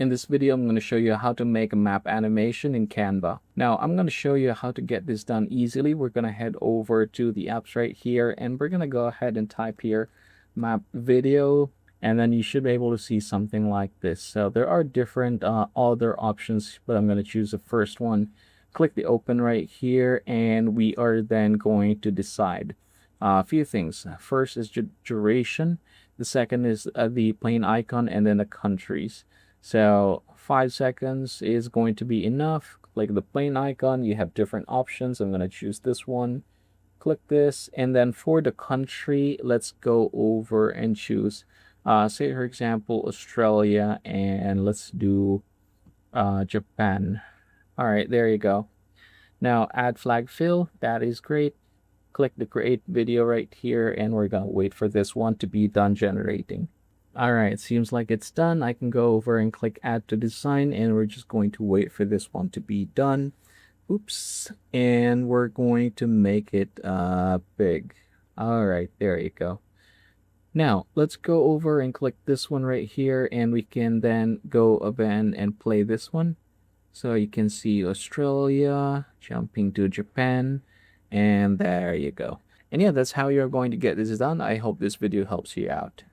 In this video, I'm going to show you how to make a map animation in Canva. Now, I'm going to show you how to get this done easily. We're going to head over to the apps right here, and we're going to go ahead and type here map video, and then you should be able to see something like this. So there are different other options, but I'm going to choose the first one. Click the open right here, and we are then going to decide a few things. First is duration. The second is the plane icon, and then the countries. So 5 seconds is going to be enough. Click the plane icon. You have different options. I'm going to choose this one. Click this, and then for the country, let's go over and choose say for example Australia, and let's do Japan. All right, there you go. Now add flag fill. That is great. Click the create video right here, and we're gonna wait for this one to be done generating. All right, seems like it's done. I can go over and click add to design, and we're just going to wait for this one to be done. Oops, and we're going to make it big. All right, there you go. Now let's go over and click this one right here, and we can then go again and play this one. So you can see Australia jumping to Japan, and there you go. And yeah, that's how you're going to get this done. I hope this video helps you out.